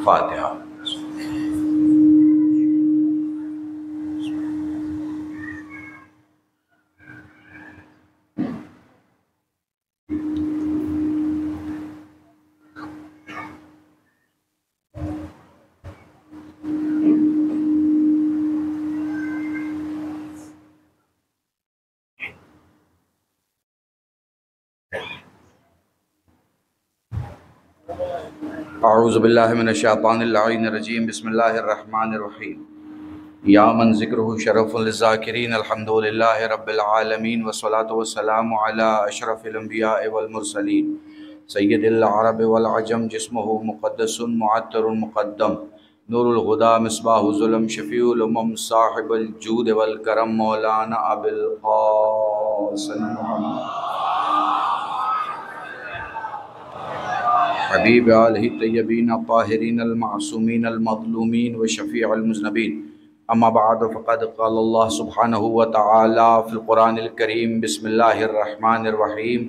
الفاتحہ۔ اعوذ باللہ من الشیطان اللعین الرجیم، بسم اللہ الرحمن الرحیم۔ یا من ذکرہ شرف للذاکرین، الحمدللہ رب العالمین، والصلاة والسلام علی اشرف الانبیاء والمرسلین، سید العرب والعجم، جسمہ مقدس معطر مقدم، نور الہدی مصباح الظلم، شفیع الامم، صاحب الجود والکرم، مولانا ابو القاسم محمد حبیب آلہ الطیبین الطاہرین المعصومین المظلومین وشفیع المذنبین، اما بعد فقد قال اللہ سبحانہ وتعالی فی القرآن الکریم، بسم اللہ الرحمن الرحیم،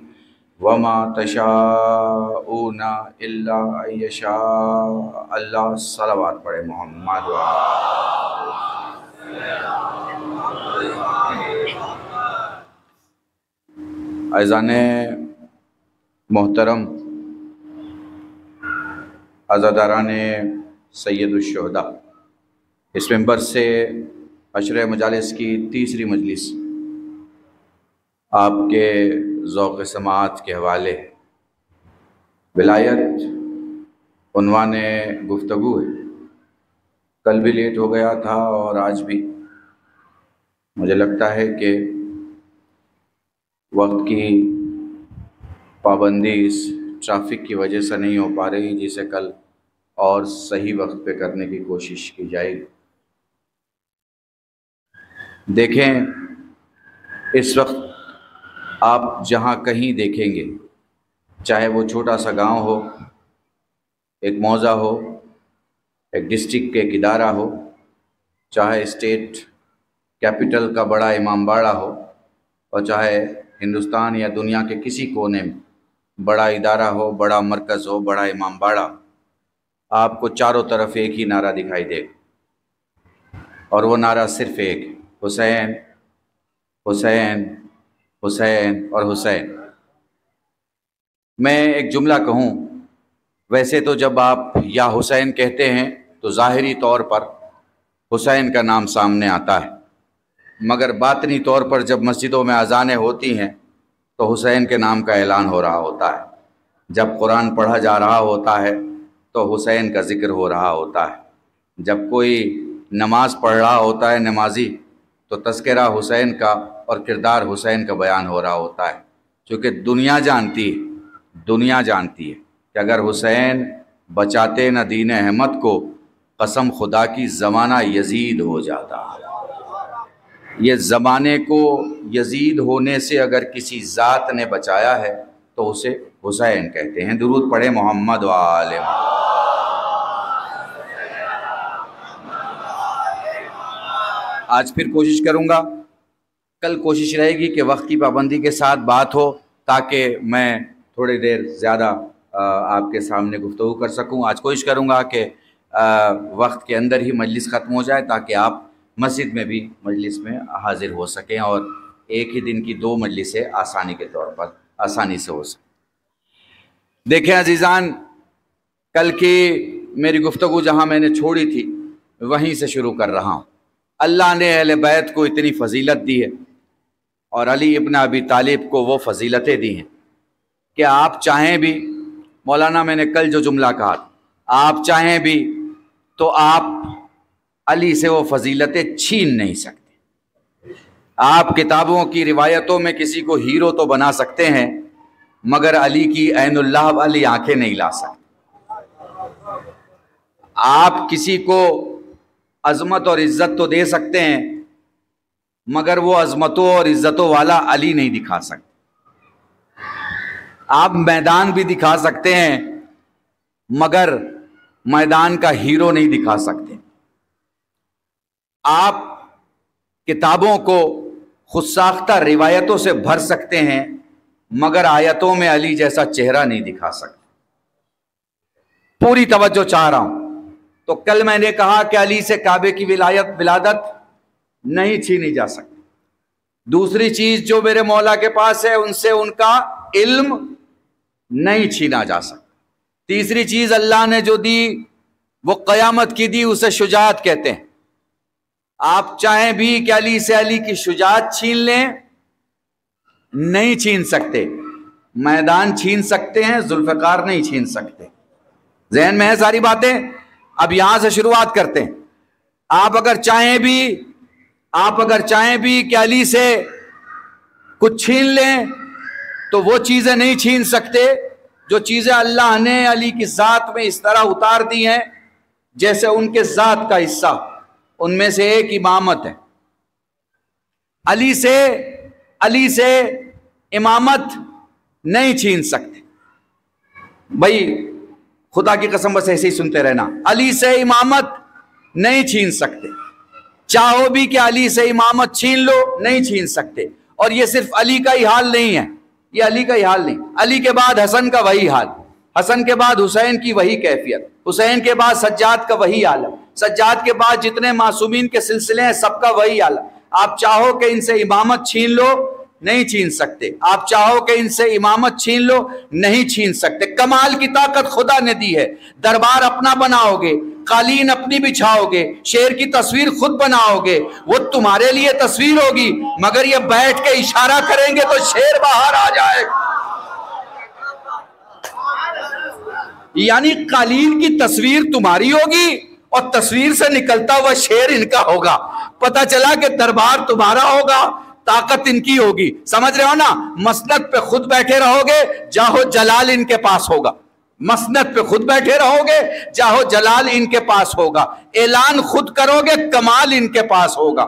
وما تشاءون الا ان یشاء اللہ۔ صلوات پڑھے محمد عزیزان محترم، عزاداران سید الشہداء، اس ممبر سے عشرہ مجالس کی تیسری مجلس آپ کے ذوق سماعت کے حوالے ولایت عنوان گفتگو ہے۔ کل بھی لیٹ ہو گیا تھا اور آج بھی مجھے لگتا ہے کہ وقت کی پابندی اس ٹریفک کی وجہ سے نہیں ہو پا رہی، جسے کل اور صحیح وقت پہ کرنے کی کوشش کی جائے گی۔ دیکھیں، اس وقت آپ جہاں کہیں دیکھیں گے، چاہے وہ چھوٹا سا گاؤں ہو، ایک موضع ہو، ایک ڈسٹرکٹ کے ایک ادارہ ہو، چاہے اسٹیٹ کیپٹل کا بڑا امام باڑہ ہو، اور چاہے ہندوستان یا دنیا کے کسی کونے میں بڑا ادارہ ہو، بڑا مرکز ہو، بڑا امام باڑہ، آپ کو چاروں طرف ایک ہی نعرہ دکھائی دے گا، اور وہ نعرہ صرف ایک، حسین حسین حسین اور حسین۔ میں ایک جملہ کہوں، ویسے تو جب آپ یا حسین کہتے ہیں تو ظاہری طور پر حسین کا نام سامنے آتا ہے، مگر باطنی طور پر جب مسجدوں میں اذانیں ہوتی ہیں تو حسین کے نام کا اعلان ہو رہا ہوتا ہے، جب قرآن پڑھا جا رہا ہوتا ہے تو حسین کا ذکر ہو رہا ہوتا ہے، جب کوئی نماز پڑھ رہا ہوتا ہے نمازی تو تذکرہ حسین کا اور کردار حسین کا بیان ہو رہا ہوتا ہے، چونکہ دنیا جانتی ہے کہ اگر حسین بچاتے نہ دین احمد کو، قسم خدا کی زمانہ یزید ہو جاتا۔ یہ زمانے کو یزید ہونے سے اگر کسی ذات نے بچایا ہے تو اسے حسین کہتے ہیں۔ درود پڑھے محمد و آل محمد۔ آج پھر کوشش کروں گا، کل کوشش رہے گی کہ وقت کی پابندی کے ساتھ بات ہو، تاکہ میں تھوڑی دیر زیادہ آپ کے سامنے گفتگو کر سکوں۔ آج کوشش کروں گا کہ وقت کے اندر ہی مجلس ختم ہو جائے، تاکہ آپ مسجد میں بھی مجلس میں حاضر ہو سکیں اور ایک ہی دن کی 2 مجلسیں آسانی کے طور پر آسانی سے ہو سکیں۔ دیکھیں عزیزان، کل کی میری گفتگو جہاں میں نے چھوڑی تھی وہیں سے شروع کر رہا ہوں۔ اللہ نے اہل بیت کو اتنی فضیلت دی ہے، اور علی ابن ابی طالب کو وہ فضیلتیں دی ہیں کہ آپ چاہیں بھی، مولانا میں نے کل جو جملہ کہا، آپ چاہیں بھی تو آپ علی سے وہ فضیلتیں چھین نہیں سکتے۔ آپ کتابوں کی روایتوں میں کسی کو ہیرو تو بنا سکتے ہیں، مگر علی کی عین اللہ والی آنکھیں نہیں لا سکتے۔ آپ کسی کو عظمت اور عزت تو دے سکتے ہیں، مگر وہ عظمتوں اور عزتوں والا علی نہیں دکھا سکتے۔ آپ میدان بھی دکھا سکتے ہیں، مگر میدان کا ہیرو نہیں دکھا سکتے۔ آپ کتابوں کو خود ساختہ روایتوں سے بھر سکتے ہیں، مگر آیتوں میں علی جیسا چہرہ نہیں دکھا سکتے۔ پوری توجہ چاہ رہا ہوں، تو کل میں نے کہا کہ علی سے کعبے کی ولادت نہیں چھینی جا سکتی۔ دوسری چیز جو میرے مولا کے پاس ہے ان سے ان کا علم نہیں چھینا جا سکتا۔ تیسری چیز اللہ نے جو دی وہ قیامت کی دی، اسے شجاعت کہتے ہیں۔ آپ چاہیں بھی کہ علی سے علی کی شجاعت چھین لیں، نہیں چھین سکتے۔ میدان چھین سکتے ہیں، ذوالفقار نہیں چھین سکتے۔ ذہن میں ہے ساری باتیں؟ اب یہاں سے شروعات کرتے ہیں۔ آپ اگر چاہیں بھی کہ علی سے کچھ چھین لیں تو وہ چیزیں نہیں چھین سکتے جو چیزیں اللہ نے علی کی ذات میں اس طرح اتار دی ہیں جیسے ان کے ذات کا حصہ۔ ان میں سے ایک امامت ہے۔ علی سے امامت نہیں چھین سکتے۔ بھائی خدا کی قسم بس ایسے ہی سنتے رہنا، علی سے امامت نہیں چھین سکتے۔ چاہو بھی کہ علی سے امامت چھین لو، نہیں چھین سکتے۔ اور یہ صرف علی کا ہی حال نہیں ہے، یہ علی کا ہی حال نہیں، علی کے بعد حسن کا وہی حال، حسن کے بعد حسین کی وہی کیفیت، حسین کے بعد سجاد کا وہی عالم، سجاد کے بعد جتنے معصومین کے سلسلے ہیں سب کا وہی عالم۔ آپ چاہو کہ ان سے امامت چھین لو، نہیں چھین سکتے۔ آپ چاہو کہ ان سے امامت چھین لو، نہیں چھین سکتے۔ کمال کی طاقت خدا نے دی ہے۔ دربار اپنا بناؤ گے، قالین اپنی بچھاؤ گے، شیر کی تصویر خود بناؤ گے، وہ تمہارے لیے تصویر ہوگی، مگر یہ بیٹھ کے اشارہ کریں گے تو شیر باہر آ جائے گا۔ یعنی قالین کی تصویر تمہاری ہوگی اور تصویر سے نکلتا ہوا شیر ان کا ہوگا۔ پتہ چلا کہ دربار تمہارا ہوگا، طاقت ان کی ہوگی۔ سمجھ رہے ہو نا؟ مسند پہ خود بیٹھے رہو گے، جاہو جلال ان کے پاس ہوگا۔ مسند پہ خود بیٹھے رہو گے، جاہو جلال ان کے پاس ہوگا۔ اعلان خود کرو گے، کمال ان کے پاس ہوگا۔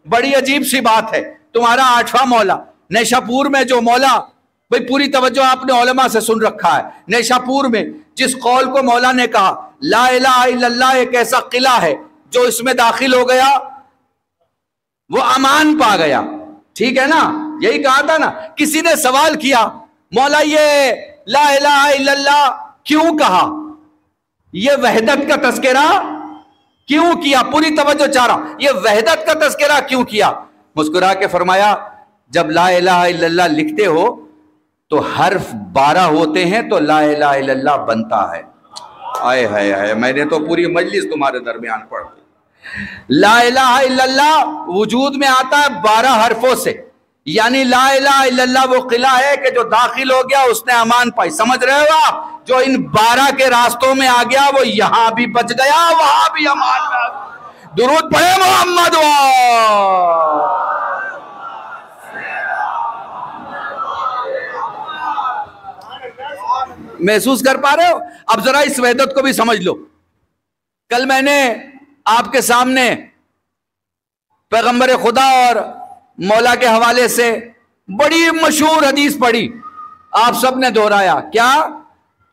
بڑی عجیب سی بات ہے۔ تمہارا 8واں مولا نیشاپور میں جو مولا، بھئی پوری توجہ آپ نے علماء سے سن رکھا ہے، نیشاپور میں جس قول کو مولا نے کہا لا الہ الا اللہ ایک ایسا قلعہ ہے جو اس میں داخل ہو گیا وہ امان پا گیا۔ ٹھیک ہے نا؟ یہی کہا تھا نا۔ کسی نے سوال کیا مولا یہ لا الہ الا اللہ کیوں کہا، یہ وحدت کا تذکرہ کیوں کیا؟ پوری توجہ چاہ رہا ہوں، یہ وحدت کا تذکرہ کیوں کیا؟ مسکرا کے فرمایا جب لا الہ الا اللہ لکھتے ہو تو حرف 12 ہوتے ہیں تو لا الہ الا اللہ بنتا ہے۔ آئے ہائے ہائے، میں نے تو پوری مجلس تمہارے درمیان پڑھ دی۔ لا الہ الا اللہ وجود میں آتا ہے 12 حرفوں سے، یعنی لا الہ الا اللہ وہ قلعہ ہے کہ جو داخل ہو گیا اس نے امان پائی۔ سمجھ رہے ہو آپ؟ جو ان 12 کے راستوں میں آ گیا وہ یہاں بھی بچ گیا، وہاں بھی امان میں آ گیا۔ درود پڑھے محمد محسوس کر پا رہے ہو؟ اب ذرا اس وحدت کو بھی سمجھ لو۔ کل میں نے آپ کے سامنے پیغمبر خدا اور مولا کے حوالے سے بڑی مشہور حدیث پڑھی، آپ سب نے دہرایا کیا؟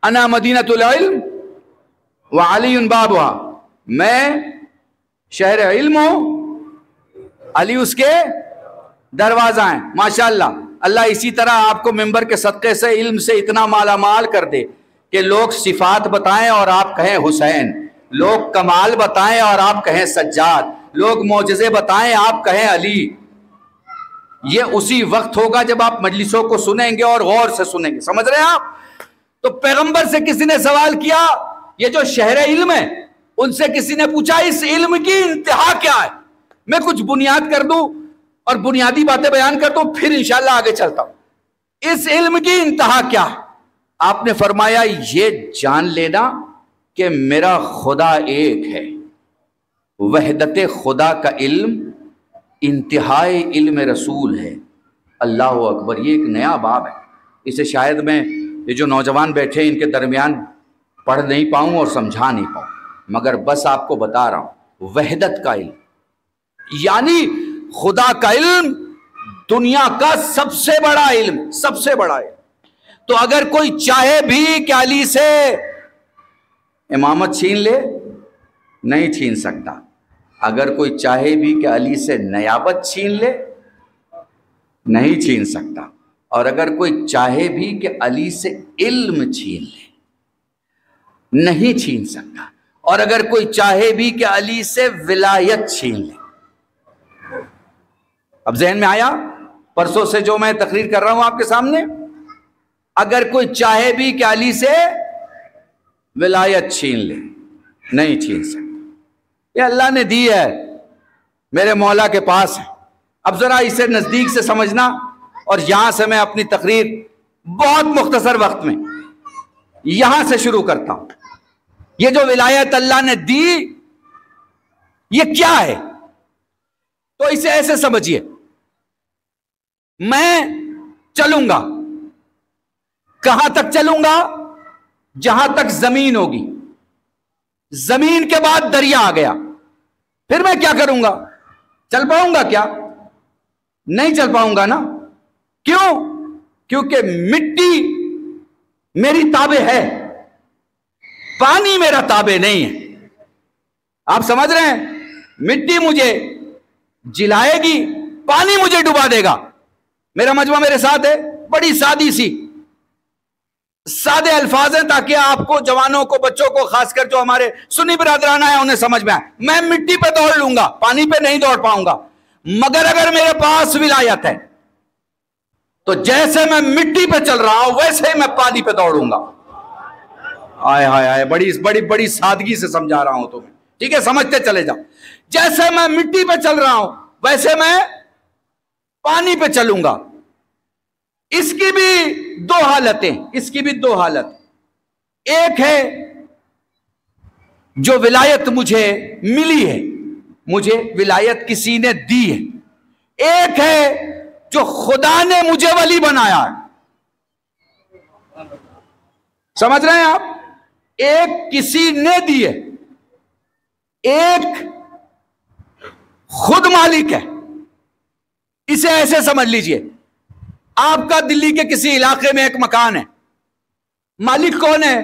انا مدینۃ العلم وعلی بابھا، میں شہر علم ہوں، علی اس کے دروازہ ہیں۔ ماشاءاللہ، اللہ اسی طرح آپ کو ممبر کے صدقے سے علم سے اتنا مالا مال کر دے کہ لوگ صفات بتائیں اور آپ کہیں حسین، لوگ کمال بتائیں اور آپ کہیں سجاد، لوگ معجزے بتائیں آپ کہیں علی۔ یہ اسی وقت ہوگا جب آپ مجلسوں کو سنیں گے اور غور سے سنیں گے۔ سمجھ رہے ہیں آپ؟ تو پیغمبر سے کسی نے سوال کیا، یہ جو شہر علم ہے ان سے کسی نے پوچھا اس علم کی انتہا کیا ہے؟ میں کچھ بنیاد کر دوں اور بنیادی باتیں بیان کر دوں، پھر انشاءاللہ آگے چلتا ہوں۔ اس علم کی انتہا کیا ہے؟ آپ نے فرمایا یہ جان لینا کہ میرا خدا ایک ہے۔ وحدت خدا کا علم انتہائی علم رسول ہے۔ اللہ اکبر، یہ ایک نیا باب ہے، اسے شاید میں یہ جو نوجوان بیٹھے ان کے درمیان پڑھ نہیں پاؤں اور سمجھا نہیں پاؤں، مگر بس آپ کو بتا رہا ہوں وحدت کا علم یعنی خدا کا علم دنیا کا سب سے بڑا علم، سب سے بڑا علم۔ تو اگر کوئی چاہے بھی کہ علی سے امامت چھین لے، نہیں چھین سکتا۔ اگر کوئی چاہے بھی کہ علی سے نیابت چھین لے، نہیں چھین سکتا۔ اور اگر کوئی چاہے بھی کہ علی سے علم چھین لے، نہیں چھین سکتا۔ اور اگر کوئی چاہے بھی کہ علی سے ولایت چھین لے. اب ذہن میں آیا پرسوں سے جو میں تقریر کر رہا ہوں آپ کے سامنے؟ اگر کوئی چاہے بھی کہ علی سے ولایت چھین لے، نہیں چھین سکتا. یہ اللہ نے دی ہے، میرے مولا کے پاس ہے. اب ذرا اسے نزدیک سے سمجھنا، اور یہاں سے میں اپنی تقریر بہت مختصر وقت میں یہاں سے شروع کرتا ہوں. یہ جو ولایت اللہ نے دی یہ کیا ہے؟ تو اسے ایسے سمجھیے، میں چلوں گا. کہاں تک چلوں گا؟ جہاں تک زمین ہوگی. زمین کے بعد دریا آ گیا، پھر میں کیا کروں گا؟ چل پاؤں گا کیا؟ نہیں چل پاؤں گا نا. کیوں؟ کیونکہ مٹی میری تابع ہے، پانی میرا تابع نہیں ہے. آپ سمجھ رہے ہیں؟ مٹی مجھے جلائے گی، پانی مجھے ڈبا دے گا. میرا مجمع میرے ساتھ ہے. بڑی سادے الفاظ ہیں تاکہ آپ کو، جوانوں کو، بچوں کو، خاص کر جو ہمارے سنی برادرانہ ہیں انہیں سمجھ میں آئے. میں مٹی پہ دوڑ لوں گا، پانی پہ نہیں دوڑ پاؤں گا. مگر اگر میرے پاس ولایت ہے تو جیسے میں مٹی پہ چل رہا ہوں ویسے ہی میں پانی پہ دوڑوں گا. آئے ہائے آئے، بڑی سادگی سے سمجھا رہا ہوں تمہیں. ٹھیک ہے، سمجھتے چلے جاؤ. جیسے میں مٹی پہ چل رہا ہوں ویسے میں پانی پہ چلوں گا. اس کی بھی دو حالت. ایک ہے جو ولایت مجھے ملی ہے، مجھے ولایت کسی نے دی ہے. ایک ہے جو خدا نے مجھے ولی بنایا ہے. سمجھ رہے ہیں آپ؟ ایک کسی نے دی ہے، ایک خود مالک ہے. اسے ایسے سمجھ لیجئے، آپ کا دلی کے کسی علاقے میں ایک مکان ہے، مالک کون ہے؟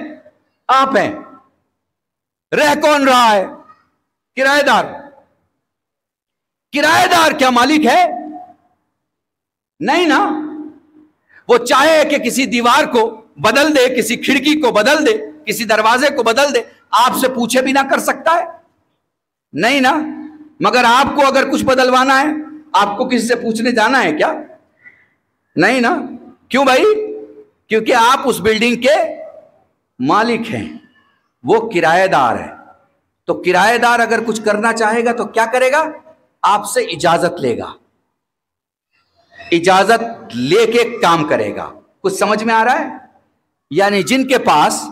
آپ ہیں. رہ کون رہا ہے؟ کرایہ دار. کرایہ دار کیا مالک ہے؟ نہیں نا. وہ چاہے کہ کسی دیوار کو بدل دے، کسی کھڑکی کو بدل دے، کسی دروازے کو بدل دے، آپ سے پوچھے بھی نہ کر سکتا ہے؟ نہیں نا. مگر آپ کو اگر کچھ بدلوانا ہے آپ کو کسی سے پوچھنے جانا ہے کیا؟ نہیں نا. کیوں بھائی؟ کیونکہ آپ اس بلڈنگ کے مالک ہیں، وہ کرایہ دار ہے. تو کرایہ دار اگر کچھ کرنا چاہے گا تو کیا کرے گا؟ آپ سے اجازت لے گا، اجازت لے کے کام کرے گا. کچھ سمجھ میں آ رہا ہے؟ یعنی جن کے پاس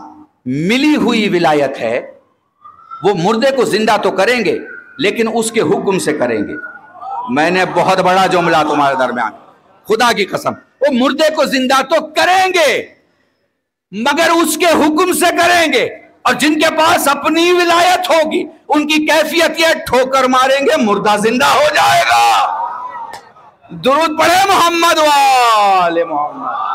ملی ہوئی ولایت ہے وہ مردے کو زندہ تو کریں گے لیکن اس کے حکم سے کریں گے. میں نے بہت بڑا جملہ تمہارے درمیان، خدا کی قسم، وہ مردے کو زندہ تو کریں گے مگر اس کے حکم سے کریں گے. اور جن کے پاس اپنی ولایت ہوگی ان کی کیفیت یہ، ٹھوکر ماریں گے مردہ زندہ ہو جائے گا. درود پڑھے محمد وآل محمد.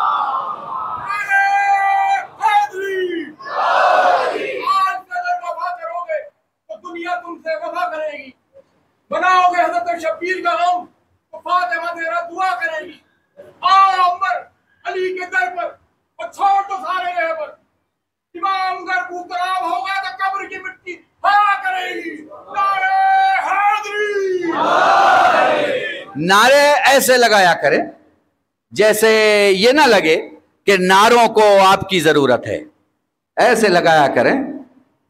دنیا تم سے وفا کرے گی، بناؤ گے حضرت شبیر کا غم تو فاطمہ تیرا دعا کرے گی. آؤ عمر علی کے در پر اور چھوڑ دو سارے رہبر. امام گر بوتراب ہوگا تو قبر کی مٹی ہوا کرے گی. نعرہ حیدری. نعرے ایسے لگایا کرے جیسے یہ نہ لگے کہ نعروں کو آپ کی ضرورت ہے. ایسے لگایا کریں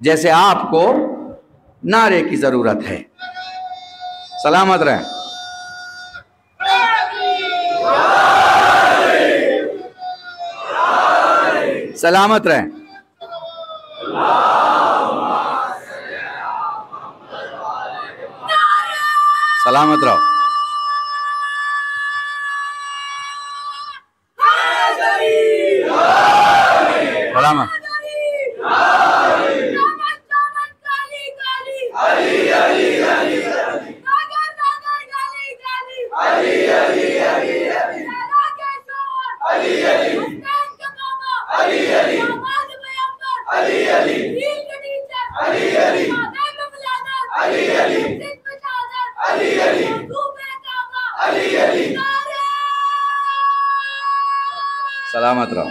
جیسے آپ کو نعرے کی ضرورت ہے. سلامت رہیں. سلامت رہیں. سلامت رہو. سلامت. سلامت رہو.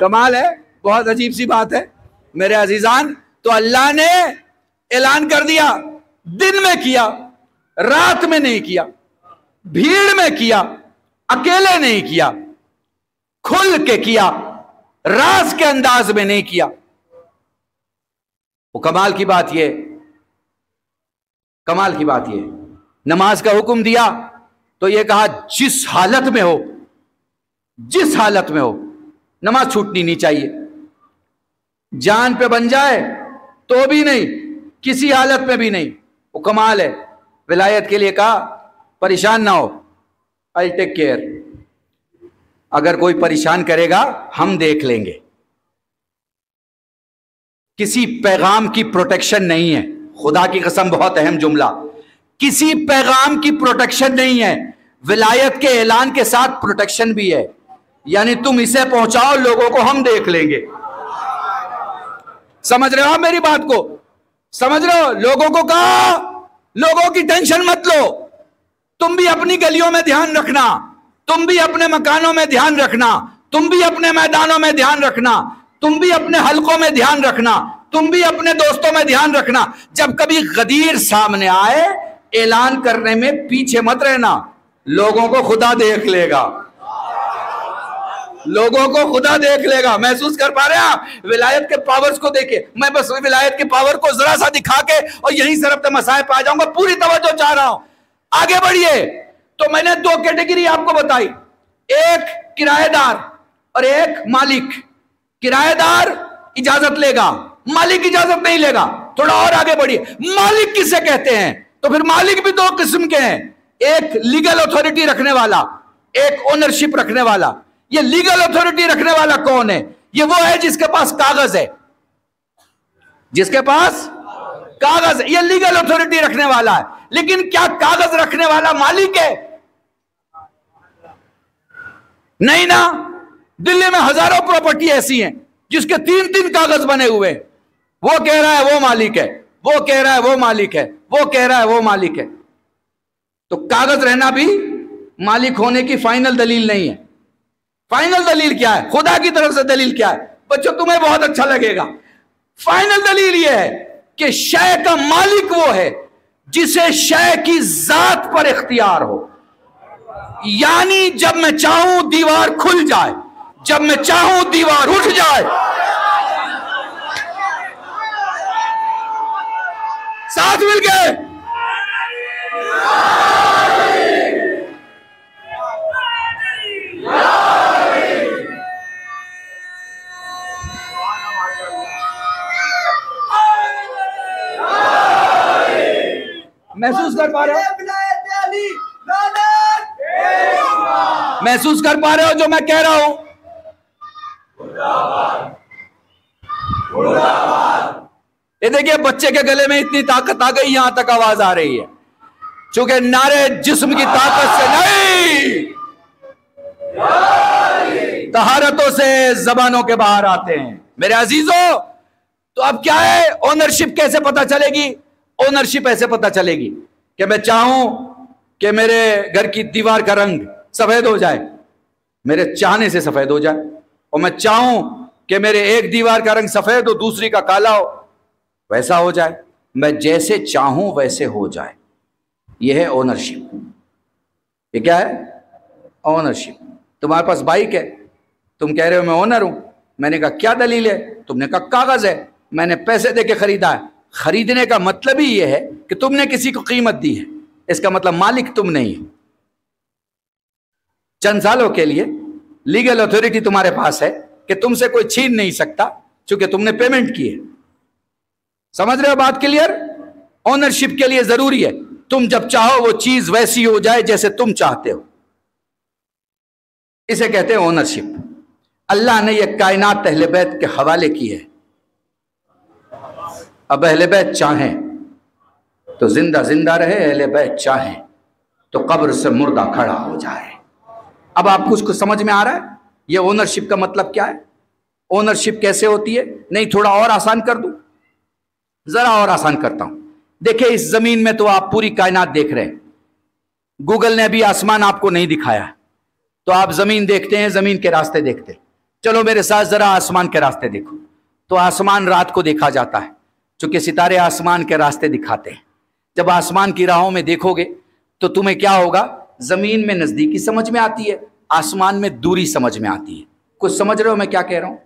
کمال ہے، بہت عجیب سی بات ہے میرے عزیزان. تو اللہ نے اعلان کر دیا، دن میں کیا، رات میں نہیں کیا، بھیڑ میں کیا، اکیلے نہیں کیا، کھل کے کیا، راز کے انداز میں نہیں کیا. وہ کمال کی بات یہ نماز کا حکم دیا تو یہ کہا جس حالت میں ہو نماز چھوٹنی نہیں چاہیے. جان پہ بن جائے تو بھی نہیں، کسی حالت میں بھی نہیں. وہ کمال ہے. ولایت کے لیے کہا پریشان نہ ہو، I'll take care. اگر کوئی پریشان کرے گا ہم دیکھ لیں گے. کسی پیغام کی پروٹیکشن نہیں ہے، خدا کی قسم بہت اہم جملہ، کسی پیغام کی پروٹیکشن نہیں ہے. ولایت کے اعلان کے ساتھ پروٹیکشن بھی ہے، یعنی تم اسے پہنچاؤ، لوگوں کو ہم دیکھ لیں گے. سمجھ رہے ہو آپ میری بات کو؟ سمجھ رہے ہو؟ لوگوں کو کہا لوگوں کی ٹینشن مت لو، تم بھی اپنی گلیوں میں دھیان رکھنا، تم بھی اپنے مکانوں میں دھیان رکھنا، تم بھی اپنے میدانوں میں دھیان رکھنا، تم بھی اپنے حلقوں میں دھیان رکھنا، تم بھی اپنے دوستوں میں دھیان رکھنا. جب کبھی غدیر سامنے آئے اعلان کرنے میں پیچھے مت رہنا، لوگوں کو خدا دیکھ لے گا، لوگوں کو خدا دیکھ لے گا. محسوس کر پا رہے ہیں آپ ولایت کے پاورز کو؟ دیکھیں میں بس ولایت کے پاور کو ذرا سا دکھا کے اور یہیں سے ربط مسائل پہ آ جاؤں گا. پوری توجہ چاہ رہا ہوں، آگے بڑھیے. تو میں نے دو کیٹیگری آپ کو بتائی، ایک کرایہ دار اور ایک مالک. کرایہ دار اجازت لے گا، مالک اجازت نہیں لے گا. تھوڑا اور آگے بڑھیے، مالک کسے کہتے ہیں؟ تو پھر مالک بھی دو قسم کے ہیں، ایک لیگل اتھارٹی رکھنے والا، ایک اونرشپ رکھنے والا. یہ لیگل اتھارٹی رکھنے والا کون ہے؟ یہ وہ ہے جس کے پاس کاغذ ہے، جس کے پاس کاغذ ہے، یہ لیگل اتھارٹی رکھنے والا ہے. لیکن کیا کاغذ رکھنے والا مالک ہے؟ نہیں نا. دلی میں ہزاروں پراپرٹی ایسی ہیں جس کے تین کاغذ بنے ہوئے، وہ کہہ رہا ہے وہ مالک ہے، وہ کہہ رہا ہے وہ مالک ہے، وہ کہہ رہا ہے وہ مالک ہے. تو کاغذ رہنا بھی مالک ہونے کی فائنل دلیل نہیں ہے. فائنل دلیل کیا ہے؟ خدا کی طرف سے دلیل کیا ہے؟ بچوں تمہیں بہت اچھا لگے گا. فائنل دلیل یہ ہے کہ شے کا مالک وہ ہے جسے شے کی ذات پر اختیار ہو. یعنی جب میں چاہوں دیوار کھل جائے، جب میں چاہوں دیوار اٹھ جائے. ساتھ مل گئے. محسوس کر پا رہے ہو؟ محسوس کر پا رہے ہو جو میں کہہ رہا ہوں؟ یہ دیکھیے بچے کے گلے میں اتنی طاقت آ گئی، یہاں تک آواز آ رہی ہے. چونکہ نعرے جسم کی طاقت سے نہیں، طہارتوں سے زبانوں کے باہر آتے ہیں. میرے عزیزوں تو اب کیا ہے؟ اونرشپ کیسے پتا چلے گی؟ اونرشپ ایسے پتا چلے گی کہ میں چاہوں کہ میرے گھر کی دیوار کا رنگ سفید ہو جائے، میرے چاہنے سے سفید ہو جائے، اور میں چاہوں کہ میرے ایک دیوار کا رنگ سفید ہو دوسری کا کالا ہو، ویسا ہو جائے. میں جیسے چاہوں ویسے ہو جائے. یہ ہے اونرشپ. یہ کیا ہے؟ اونرشپ. تمہارے پاس بائک ہے، تم کہہ رہے ہو میں اونر ہوں. میں نے کہا کیا دلیل ہے؟ تم نے کہا کاغذ ہے، میں نے پیسے دے کے خریدا ہے. خریدنے کا مطلب ہی یہ ہے کہ تم نے کسی کو قیمت دی ہے، اس کا مطلب مالک تم نہیں. چند سالوں کے لیے لیگل اتھارٹی تمہارے پاس ہے کہ تم سے کوئی چھین نہیں سکتا چونکہ تم نے پیمنٹ کی ہے. سمجھ رہے ہو بات کلیئر؟ اونرشپ کے لیے ضروری ہے تم جب چاہو وہ چیز ویسی ہو جائے جیسے تم چاہتے ہو. اسے کہتے ہیں اونرشپ. اللہ نے یہ کائنات اہل بیت کے حوالے کی ہے. اب اہل بیت چاہیں تو زندہ زندہ رہے، اہل بیت چاہیں تو قبر سے مردہ کھڑا ہو جائے. اب آپ کو سمجھ میں آ رہا ہے یہ اونرشپ کا مطلب کیا ہے؟ اونرشپ کیسے ہوتی ہے؟ نہیں تھوڑا اور آسان کر دوں؟ ذرا اور آسان کرتا ہوں. دیکھیں اس زمین میں تو آپ پوری کائنات دیکھ رہے ہیں. گوگل نے ابھی آسمان آپ کو نہیں دکھایا، تو آپ زمین دیکھتے ہیں، زمین کے راستے دیکھتے ہیں. چلو میرے ساتھ ذرا آسمان کے راستے دیکھو. تو آسمان رات کو دیکھا جاتا ہے چونکہ ستارے آسمان کے راستے دکھاتے ہیں. جب آسمان کی راہوں میں دیکھو گے تو تمہیں کیا ہوگا؟ زمین میں نزدیکی سمجھ میں آتی ہے، آسمان میں دوری سمجھ میں آتی ہے. کچھ سمجھ رہے ہو میں کیا کہہ رہا ہوں؟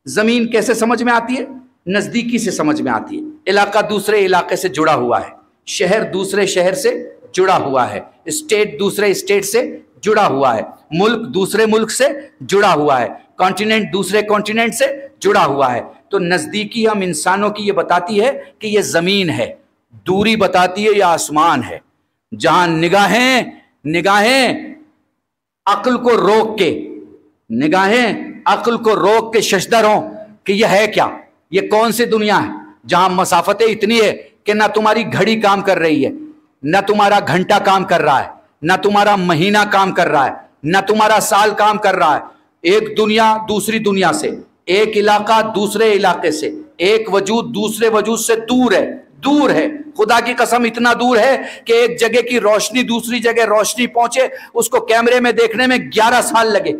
زمین کیسے سمجھ میں آتی ہے؟ نزدیکی سے سمجھ میں آتی ہے. علاقہ دوسرے علاقے سے جڑا ہوا ہے، شہر دوسرے شہر سے جڑا ہوا ہے، اسٹیٹ دوسرے اسٹیٹ سے جڑا ہوا ہے، ملک دوسرے ملک سے جڑا ہوا ہے، کانٹیننٹ دوسرے کانٹیننٹ سے جڑا ہوا ہے. تو نزدیکی ہم انسانوں کی یہ بتاتی ہے کہ یہ زمین ہے، دوری بتاتی ہے یہ آسمان ہے. جہاں نگاہیں عقل کو روک کے، نگاہیں عقل کو روک کے ششدر ہوں کہ یہ ہے کیا، یہ کون سی دنیا ہے، جہاں مسافتیں اتنی ہے کہ نہ تمہاری گھڑی کام کر رہی ہے، نہ تمہارا گھنٹہ کام کر رہا ہے، نہ تمہارا مہینہ کام کر رہا ہے، نہ تمہارا سال کام کر رہا ہے. ایک دنیا دوسری دنیا سے، ایک علاقہ دوسرے علاقے سے، ایک وجود دوسرے وجود سے دور ہے، دور ہے. خدا کی قسم اتنا دور ہے کہ ایک جگہ کی روشنی دوسری جگہ روشنی پہنچے اس کو کیمرے میں دیکھنے میں 11 سال لگے.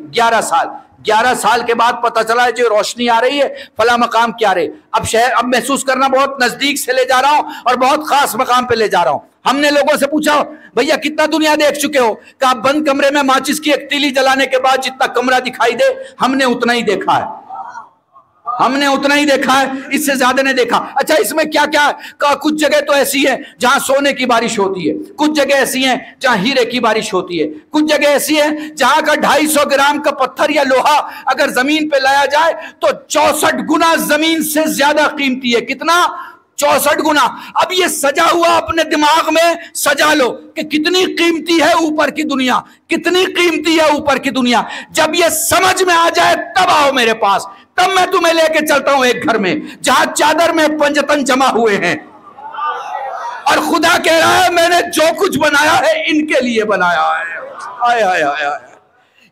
11 سال کے بعد پتہ چلا ہے جو روشنی آ رہی ہے فلاں مقام کیا رہے. اب محسوس کرنا بہت نزدیک سے لے جا رہا ہوں اور بہت خاص مقام پہ لے جا رہا ہوں. ہم نے لوگوں سے پوچھا بھیا کتنا دنیا دیکھ چکے ہو؟ کہ آپ بند کمرے میں ماچس کی ایک تیلی جلانے کے بعد جتنا کمرہ دکھائی دے ہم نے اتنا ہی دیکھا ہے، ہم نے اتنا ہی دیکھا ہے، اس سے زیادہ نہیں دیکھا. اچھا اس میں کیا کیا ہے؟ کچھ جگہ تو ایسی ہیں جہاں سونے کی بارش ہوتی ہے، کچھ جگہ ایسی ہیں جہاں ہیرے کی بارش ہوتی ہے، کچھ جگہ ایسی ہیں جہاں کا 250 گرام کا پتھر یا لوہا اگر زمین پہ لایا جائے تو 64 گنا زمین سے زیادہ قیمتی ہے. کتنا؟ 64 گنا. اب یہ سجا ہوا اپنے دماغ میں سجا لو کہ کتنی قیمتی ہے اوپر کی دنیا، کتنی قیمتی ہے اوپر کی دنیا. جب یہ سمجھ میں آ جائے تب آؤ میرے پاس، تب میں تمہیں لے کے چلتا ہوں ایک گھر میں جہاں چادر میں پنجتن جمع ہوئے ہیں اور خدا کہہ رہا ہے میں نے جو کچھ بنایا ہے ان کے لیے بنایا ہے. آئے آئے آئے آئے.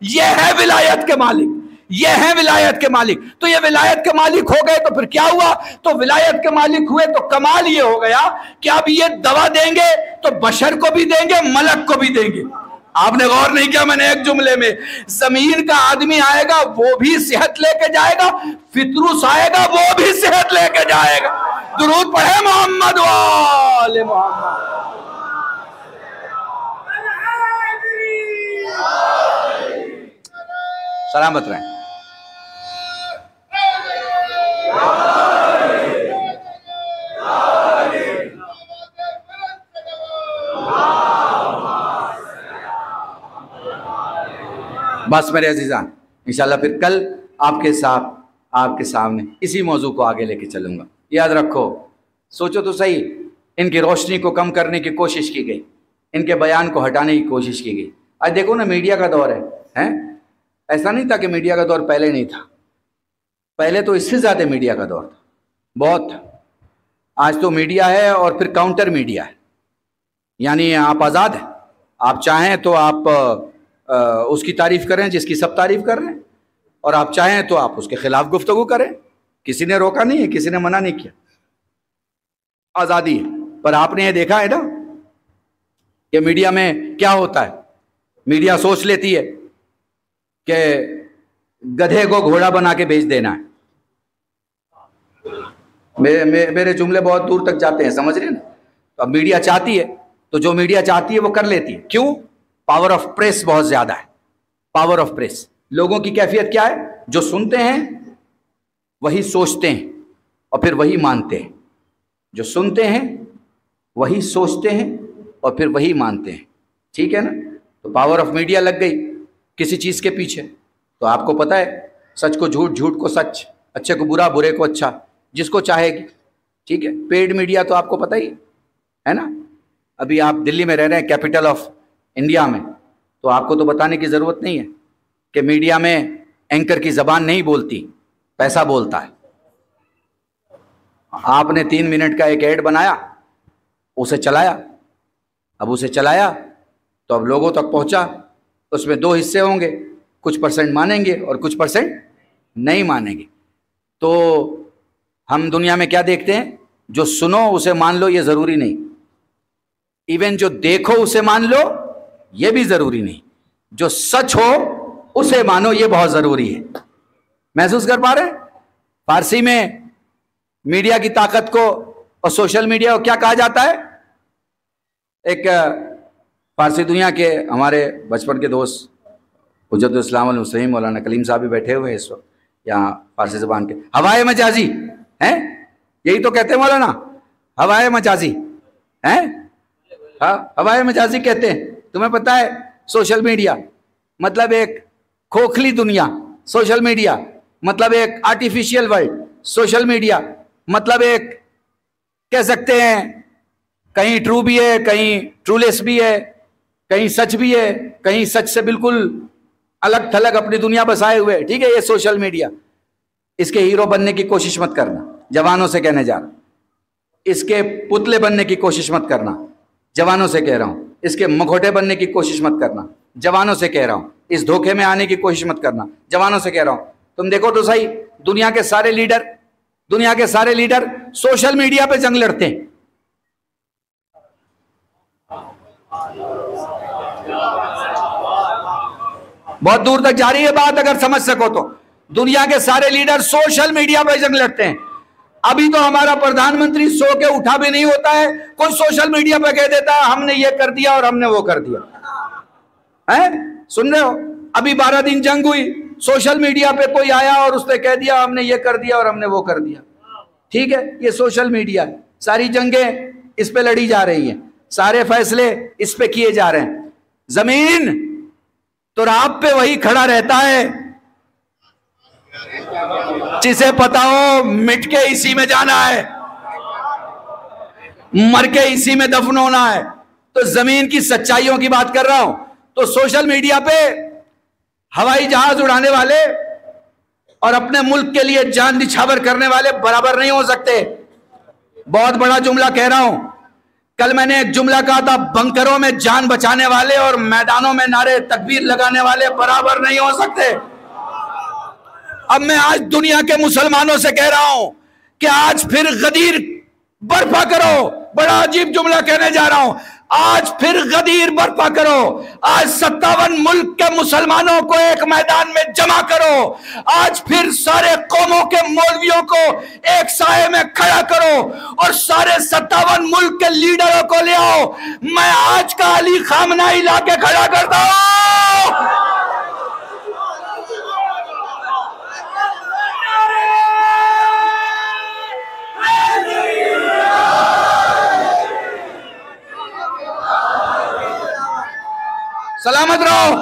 یہ ہے ولایت کے مالک، یہ ہے ولایت کے مالک. تو یہ ولایت کے مالک ہو گئے تو پھر کیا ہوا؟ تو ولایت کے مالک ہوئے تو کمال یہ ہو گیا کہ اب یہ دوا دیں گے تو بشر کو بھی دیں گے، ملک کو بھی دیں گے. آپ نے غور نہیں کیا؟ میں نے ایک جملے میں، زمین کا آدمی آئے گا وہ بھی صحت لے کے جائے گا، فطروس آئے گا وہ بھی صحت لے کے جائے گا. درود پڑھے محمد وآل محمد. سلامت رہیں. بس میرے عزیزان انشاءاللہ پھر کل آپ کے ساتھ آپ کے سامنے اسی موضوع کو آگے لے کے چلوں گا. یاد رکھو، سوچو تو صحیح، ان کی روشنی کو کم کرنے کی کوشش کی گئی، ان کے بیان کو ہٹانے کی کوشش کی گئی. آج دیکھو نا میڈیا کا دور ہے. ایسا نہیں تھا کہ میڈیا کا دور پہلے نہیں تھا، پہلے تو اس سے زیادہ میڈیا کا دور تھا، بہت تھا. آج تو میڈیا ہے اور پھر کاؤنٹر میڈیا ہے. یعنی آپ آزاد ہیں، آپ چاہیں تو آپ اس کی تعریف کریں جس کی سب تعریف کر رہے ہیں، اور آپ چاہیں تو آپ اس کے خلاف گفتگو کریں. کسی نے روکا نہیں ہے، کسی نے منع نہیں کیا، آزادی ہے. پر آپ نے یہ دیکھا ہے نا کہ میڈیا میں کیا ہوتا ہے؟ میڈیا سوچ لیتی ہے کہ گدھے کو گھوڑا بنا کے بیچ دینا ہے. میرے جملے بہت دور تک جاتے ہیں، سمجھ رہے ہیں نا؟ اب میڈیا چاہتی ہے تو جو میڈیا چاہتی ہے وہ کر لیتی ہے. کیوں؟ پاور آف پریس بہت زیادہ ہے. Power of press. لوگوں کی کیفیت کیا ہے؟ جو سنتے ہیں وہی سوچتے ہیں اور پھر وہی مانتے ہیں. جو سنتے ہیں وہی سوچتے ہیں اور پھر وہی مانتے ہیں. ٹھیک ہے نا؟ تو پاور آف میڈیا لگ گئی کسی چیز کے پیچھے. تو آپ کو پتہ ہے سچ کو جھوٹ، جھوٹ کو سچ، اچھے کو برا، برے کو اچھا، جس کو چاہے گی. ٹھیک ہے؟ پیڈ میڈیا تو آپ کو پتہ ہی ہے نا. ابھی آپ دلی میں رہ رہے ہیں، کیپٹل آف انڈیا میں، تو آپ کو تو بتانے کی ضرورت نہیں ہے کہ میڈیا میں اینکر کی زبان نہیں بولتی، پیسہ بولتا ہے. آپ نے 3 منٹ کا ایک ایڈ بنایا، اسے چلایا. اب اسے چلایا تو اب لوگوں تک پہنچا. اس میں 2 حصے ہوں گے، کچھ % مانیں گے اور کچھ % نہیں مانیں گے. تو ہم دنیا میں کیا دیکھتے ہیں؟ جو سنو اسے مان لو یہ ضروری نہیں، ایون جو دیکھو اسے مان لو یہ بھی ضروری نہیں، جو سچ ہو اسے مانو یہ بہت ضروری ہے. محسوس کر پا رہے ہیں؟ فارسی میں میڈیا کی طاقت کو اور سوشل میڈیا کو کیا کہا جاتا ہے؟ ایک فارسی دنیا کے ہمارے بچپن کے دوست حجت الاسلام والمسلمین مولانا کلیم صاحب بھی بیٹھے ہوئے ہیں اس وقت یہاں، فارسی زبان کے ہوائے مجازی ہیں، یہی تو کہتے ہیں مولانا، ہوائے مجازی ہیں، ہاں ہوائے مجازی کہتے ہیں۔ تمہیں پتہ ہے سوشل میڈیا مطلب ایک کھوکھلی دنیا، سوشل میڈیا مطلب ایک آرٹیفیشیل ورلڈ، سوشل میڈیا مطلب ایک کہہ سکتے ہیں کہیں ٹرو بھی ہے، کہیں ٹرولیس بھی ہے، کہیں سچ بھی ہے، کہیں سچ سے بالکل الگ تھلگ اپنی دنیا بسائے ہوئے، ٹھیک ہے؟ یہ سوشل میڈیا، اس کے ہیرو بننے کی کوشش مت کرنا، جوانوں سے کہنے جا رہا ہوں۔ اس کے پتلے بننے کی کوشش مت کرنا، جوانوں سے کہہ رہا ہوں۔ اس کے مکھوٹے بننے کی کوشش مت کرنا، جوانوں سے کہہ رہا ہوں۔ اس دھوکے میں آنے کی کوشش مت کرنا، جوانوں سے کہہ رہا ہوں۔ تم دیکھو تو صحیح، دنیا کے سارے لیڈر سوشل میڈیا پہ جنگ لڑتے ہیں۔ بہت دور تک جا رہی ہے بات، اگر سمجھ سکو تو۔ دنیا کے سارے لیڈر سوشل میڈیا پہ جنگ لڑتے ہیں۔ ابھی تو ہمارا پردھان منتری سو کے اٹھا بھی نہیں ہوتا ہے، کوئی سوشل میڈیا پہ کہہ دیتا ہے ہم نے یہ کر دیا اور ہم نے وہ کر دیا۔ سن رہے ہو؟ ابھی 12 دن جنگ ہوئی، سوشل میڈیا پہ کوئی آیا اور اس نے کہہ دیا ہم نے یہ کر دیا اور ہم نے وہ کر دیا۔ ٹھیک ہے، یہ سوشل میڈیا ہے، ساری جنگیں اس پہ لڑی جا رہی ہیں، سارے فیصلے اس پہ کیے جا رہے ہیں۔ زمین تو رات پہ وہی کھڑا رہتا ہے جسے پتا ہو مٹ کے اسی میں جانا ہے، مر کے اسی میں دفن ہونا ہے۔ تو زمین کی سچائیوں کی بات کر رہا ہوں۔ تو سوشل میڈیا پہ ہوائی جہاز اڑانے والے اور اپنے ملک کے لیے جان نچھاور کرنے والے برابر نہیں ہو سکتے۔ بہت بڑا جملہ کہہ رہا ہوں۔ کل میں نے ایک جملہ کہا تھا، بنکروں میں جان بچانے والے اور میدانوں میں نعرے تکبیر لگانے والے برابر نہیں ہو سکتے۔ اب میں آج دنیا کے مسلمانوں سے کہہ رہا ہوں کہ آج پھر غدیر برپا کرو۔ بڑا عجیب جملہ کہنے جا رہا ہوں، آج پھر غدیر برپا کرو۔ آج 57 ملک کے مسلمانوں کو ایک میدان میں جمع کرو۔ آج پھر سارے قوموں کے مولویوں کو ایک سائے میں کھڑا کرو اور سارے 57 ملک کے لیڈروں کو لے آؤ۔ میں آج کا علی خامنہئی لا کے کھڑا کرتا ہوں۔ سلامت رہو۔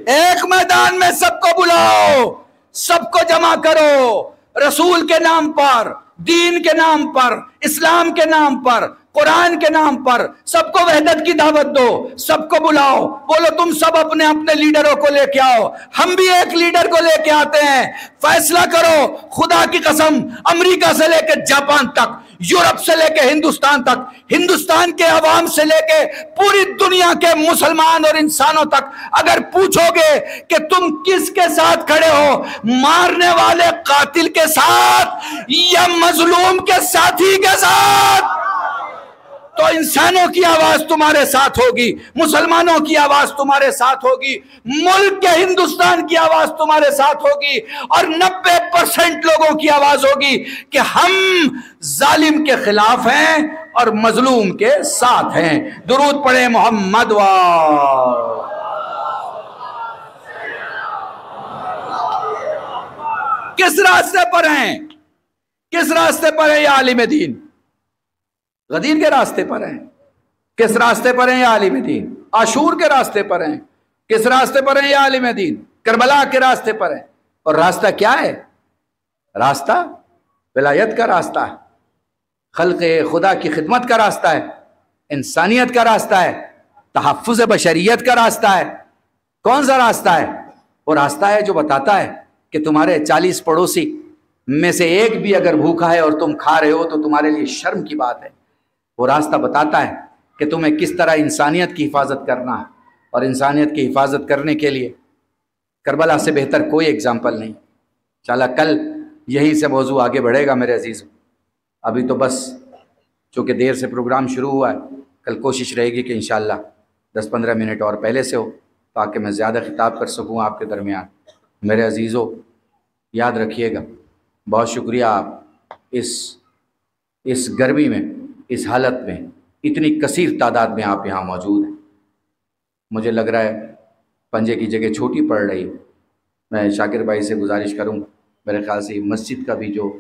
ایک میدان میں سب کو بلاؤ، سب کو جمع کرو، رسول کے نام پر، دین کے نام پر، اسلام کے نام پر، قرآن کے نام پر سب کو وحدت کی دعوت دو، سب کو بلاؤ۔ بولو تم سب اپنے اپنے لیڈروں کو لے کے آؤ، ہم بھی ایک لیڈر کو لے کے آتے ہیں۔ فیصلہ کرو، خدا کی قسم، امریکہ سے لے کے جاپان تک، یورپ سے لے کے ہندوستان تک، ہندوستان کے عوام سے لے کے پوری دنیا کے مسلمان اور انسانوں تک اگر پوچھو گے کہ تم کس کے ساتھ کھڑے ہو، مارنے والے قاتل کے ساتھ یا مظلوم کے ساتھی کے ساتھ، تو انسانوں کی آواز تمہارے ساتھ ہوگی، مسلمانوں کی آواز تمہارے ساتھ ہوگی، ملک کے ہندوستان کی آواز تمہارے ساتھ ہوگی، اور 90% لوگوں کی آواز ہوگی کہ ہم ظالم کے خلاف ہیں اور مظلوم کے ساتھ ہیں۔ درود پڑھیں محمد کس راستے پر ہیں؟ کس راستے پر ہے یہ عالم دین؟ غدیر کے راستے پر ہیں۔ کس راستے پر ہیں یہ عالم دین؟ عاشور کے راستے پر ہیں۔ کس راستے پر ہیں یہ عالم دین؟ کربلا کے راستے پر ہیں۔ اور راستہ کیا ہے؟ راستہ ولایت کا راستہ ہے، خلق خدا کی خدمت کا راستہ ہے، انسانیت کا راستہ ہے، تحفظ بشریت کا راستہ ہے۔ کون سا راستہ ہے؟ وہ راستہ ہے جو بتاتا ہے کہ تمہارے 40 پڑوسی میں سے ایک بھی اگر بھوکا ہے اور تم کھا رہے ہو تو تمہارے لیے شرم کی بات ہے۔ وہ راستہ بتاتا ہے کہ تمہیں کس طرح انسانیت کی حفاظت کرنا ہے، اور انسانیت کی حفاظت کرنے کے لیے کربلا سے بہتر کوئی اگزامپل نہیں۔ انشاءاللہ کل یہیں سے موضوع آگے بڑھے گا میرے عزیزوں۔ ابھی تو بس چونکہ دیر سے پروگرام شروع ہوا ہے، کل کوشش رہے گی کہ انشاءاللہ 10-15 منٹ اور پہلے سے ہو تاکہ میں زیادہ خطاب کر سکوں آپ کے درمیان۔ میرے عزیزوں یاد رکھیے گا، بہت شکریہ آپ اس گرمی میں، اس حالت میں، اتنی کثیر تعداد میں آپ یہاں موجود ہیں۔ مجھے لگ رہا ہے پنجے کی جگہ چھوٹی پڑ رہی ہے۔ میں شاکر بھائی سے گزارش کروں، میرے خیال سے مسجد کا بھی جو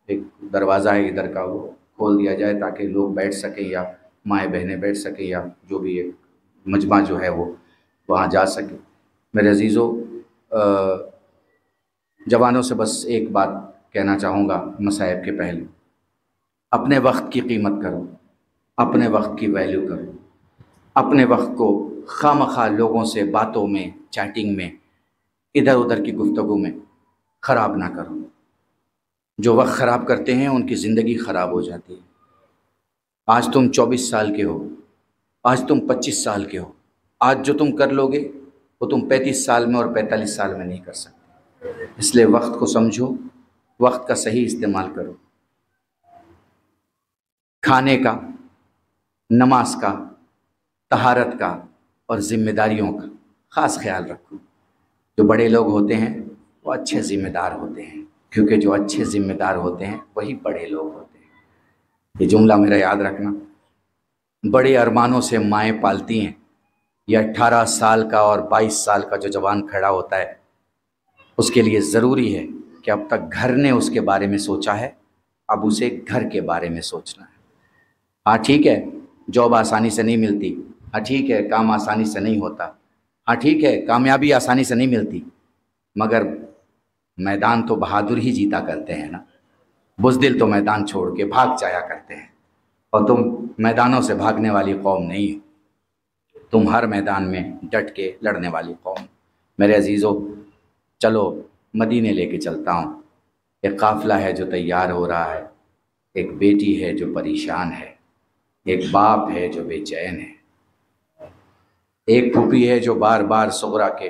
ایک دروازہ ہے ادھر کا وہ کھول دیا جائے تاکہ لوگ بیٹھ سکیں، یا مائیں بہنیں بیٹھ سکیں، یا جو بھی ایک مجمع جو ہے وہ وہاں جا سکے۔ میرے عزیزوں جوانوں سے بس ایک بات کہنا چاہوں گا مصائب کے پہلے، اپنے وقت کی قیمت کرو، اپنے وقت کی ویلیو کرو، اپنے وقت کو خواہ لوگوں سے باتوں میں، چیٹنگ میں، ادھر ادھر کی گفتگو میں خراب نہ کرو۔ جو وقت خراب کرتے ہیں ان کی زندگی خراب ہو جاتی ہے۔ آج تم 24 سال کے ہو، آج تم 25 سال کے ہو، آج جو تم کر لو گے وہ تم 35 سال میں اور 45 سال میں نہیں کر سکتے۔ اس لیے وقت کو سمجھو، وقت کا صحیح استعمال کرو، کھانے کا، نماز کا، طہارت کا اور ذمہ داریوں کا خاص خیال رکھو۔ جو بڑے لوگ ہوتے ہیں وہ اچھے ذمہ دار ہوتے ہیں، کیونکہ جو اچھے ذمہ دار ہوتے ہیں وہی بڑے لوگ ہوتے ہیں۔ یہ جملہ میرا یاد رکھنا۔ بڑے ارمانوں سے مائیں پالتی ہیں۔ یہ 18 سال کا اور 22 سال کا جو جوان کھڑا ہوتا ہے اس کے لیے ضروری ہے کہ اب تک گھر نے اس کے بارے میں سوچا ہے، اب اسے گھر کے بارے میں سوچنا ہے۔ ہاں ٹھیک ہے جاب آسانی سے نہیں ملتی، ہاں ٹھیک ہے کام آسانی سے نہیں ہوتا، ہاں ٹھیک ہے کامیابی آسانی سے نہیں ملتی، مگر میدان تو بہادر ہی جیتا کرتے ہیں نا۔ بزدل تو میدان چھوڑ کے بھاگ جایا کرتے ہیں، اور تم میدانوں سے بھاگنے والی قوم نہیں ہو، تم ہر میدان میں ڈٹ کے لڑنے والی قوم۔ میرے عزیزوں چلو مدینے لے کے چلتا ہوں۔ ایک قافلہ ہے جو تیار ہو رہا ہے، ایک بیٹی ہے جو پریشان ہے، ایک باپ ہے جو بے چین ہے، ایک پھوپھی ہے جو بار بار صغرا کے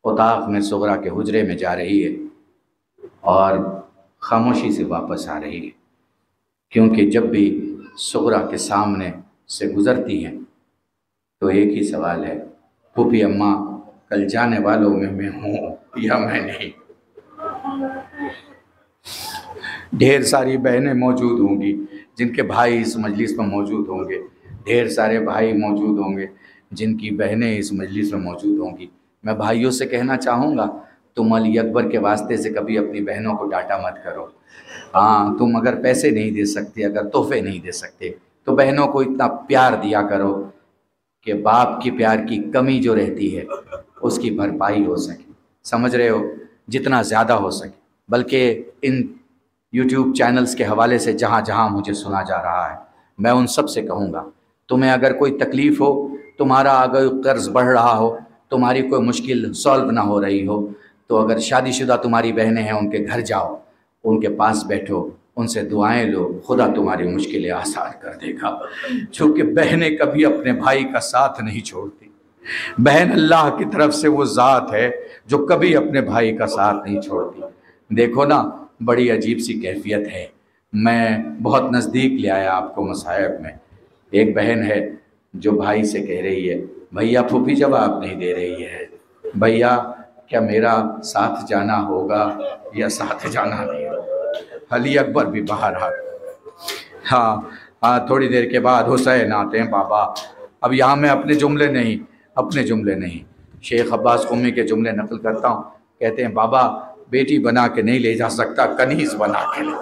اتاق میں، صغرا کے حجرے میں جا رہی ہے اور خاموشی سے واپس آ رہی ہے، کیونکہ جب بھی صغرا کے سامنے سے گزرتی ہیں تو ایک ہی سوال ہے، پھوپھی اماں کل جانے والوں میں ہوں یا میں نہیں؟ ڈھیر ساری بہنیں موجود ہوں گی جن کے بھائی اس مجلس میں موجود ہوں گے، ڈھیر سارے بھائی موجود ہوں گے جن کی بہنیں اس مجلس میں موجود ہوں گی۔ میں بھائیوں سے کہنا چاہوں گا تم علی اکبر کے واسطے سے کبھی اپنی بہنوں کو ڈانٹا مت کرو۔ ہاں تم اگر پیسے نہیں دے سکتے، اگر تحفے نہیں دے سکتے تو بہنوں کو اتنا پیار دیا کرو کہ باپ کی پیار کی کمی جو رہتی ہے اس کی بھرپائی ہو سکے۔ سمجھ رہے ہو؟ جتنا زیادہ ہو سکے۔ بلکہ ان یوٹیوب چینلز کے حوالے سے جہاں جہاں مجھے سنا جا رہا ہے، میں ان سب سے کہوں گا تمہیں اگر کوئی تکلیف ہو، تمہارا اگر قرض بڑھ رہا ہو، تمہاری کوئی مشکل سولو نہ ہو رہی ہو، تو اگر شادی شدہ تمہاری بہنیں ہیں ان کے گھر جاؤ، ان کے پاس بیٹھو، ان سے دعائیں لو، خدا تمہاری مشکلیں آسان کر دے گا۔ چونکہ بہنیں کبھی اپنے بھائی کا ساتھ نہیں چھوڑتی۔ بہن اللہ کی طرف سے وہ ذات ہے جو کبھی اپنے بھائی کا ساتھ نہیں چھوڑتی۔ دیکھو نا بڑی عجیب سی کیفیت ہے۔ میں بہت نزدیک لے آیا آپ کو مصائب میں۔ ایک بہن ہے جو بھائی سے کہہ رہی ہے، بھیا پھوپھی جواب نہیں دے رہی ہے، بھیا کیا میرا ساتھ جانا ہوگا یا ساتھ جانا نہیں ہوگا؟ علی اکبر بھی باہر آ گئے۔ ہاں تھوڑی دیر کے بعد حسین آتے ہیں بابا۔ اب یہاں میں اپنے جملے نہیں شیخ عباس قمی کے جملے نقل کرتا ہوں۔ کہتے ہیں بابا بیٹی بنا کے نہیں لے جا سکتا، کنیز بنا کے لے۔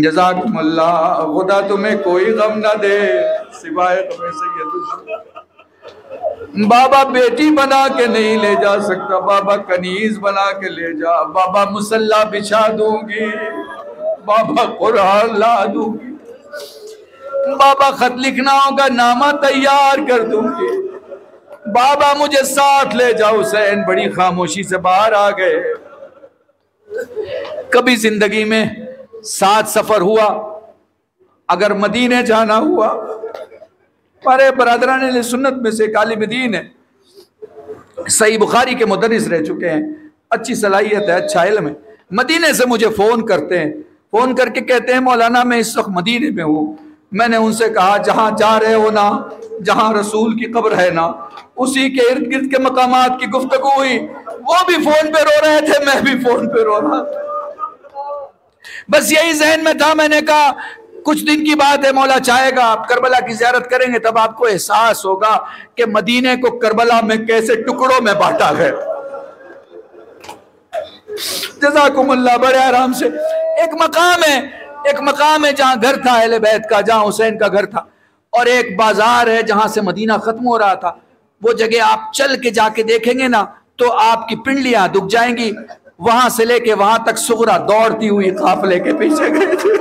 جزاکم اللہ، خدا تمہیں کوئی غم نہ دے سوائے تمہیں سید۔ بابا بیٹی بنا کے نہیں لے جا سکتا، بابا کنیز بنا کے لے جا، بابا مصلی بچھا دوں گی، بابا قرآن لا دوں گی۔ بابا خط لکھنا ہوگا نامہ تیار کر دوں گی، بابا مجھے ساتھ لے جاؤ۔ حسین بڑی خاموشی سے باہر آ گئے۔ کبھی زندگی میں ساتھ سفر ہوا، اگر مدینے جانا ہوا، ہمارے برادران اہل سنت میں سے ایک عالم دین ہے، صحیح بخاری کے مدرس رہ چکے ہیں، اچھی صلاحیت ہے، اچھا علم ہے، مدینے سے مجھے فون کرتے ہیں، فون کر کے کہتے ہیں مولانا میں اس وقت مدینے میں ہوں۔ میں نے ان سے کہا جہاں جا رہے ہو نا، جہاں رسول کی قبر ہے نا، اسی کے ارد گرد کے مقامات کی گفتگو ہوئی، وہ بھی فون پہ رو رہے تھے، میں بھی فون پہ رو رہا تھا۔ بس یہی ذہن میں تھا، میں نے کہا کچھ دن کی بات ہے، مولا چاہے گا آپ کربلا کی زیارت کریں گے تب آپ کو احساس ہوگا کہ مدینے کو کربلا میں کیسے ٹکڑوں میں بانٹا گیا۔ جزاکم اللہ، بڑے آرام سے۔ ایک مقام ہے جہاں گھر تھا اہل بیت کا، جہاں حسین کا گھر تھا، اور ایک بازار ہے جہاں سے مدینہ ختم ہو رہا تھا۔ وہ جگہ آپ چل کے جا کے دیکھیں گے نا تو آپ کی پنڈلیاں دکھ جائیں گی۔ وہاں سے لے کے وہاں تک صغرا دوڑتی ہوئی قافلے کے پیچھے گئے تھے۔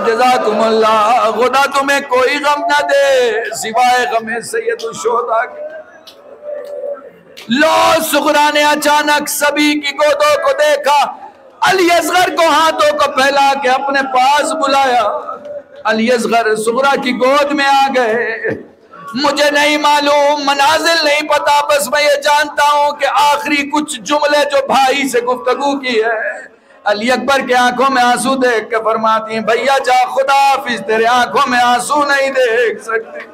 جزاکم اللہ، خدا تمہیں کوئی غم نہ دے سوائے غم سید الشہداء کے۔ لو صغرا نے اچانک سبھی کی گودوں کو دیکھا، علی اصغر کو ہاتھوں کو پھیلا کے اپنے پاس بلایا۔ علی اصغر صغرا کی گود میں آ گئے۔ مجھے نہیں معلوم، منازل نہیں پتا، بس میں یہ جانتا ہوں کہ آخری کچھ جملے جو بھائی سے گفتگو کی ہے۔ علی اکبر کے آنکھوں میں آنسو دیکھ کے فرماتی ہیں بھیا جا خدا حافظ، تیرے آنکھوں میں آنسو نہیں دیکھ سکتی۔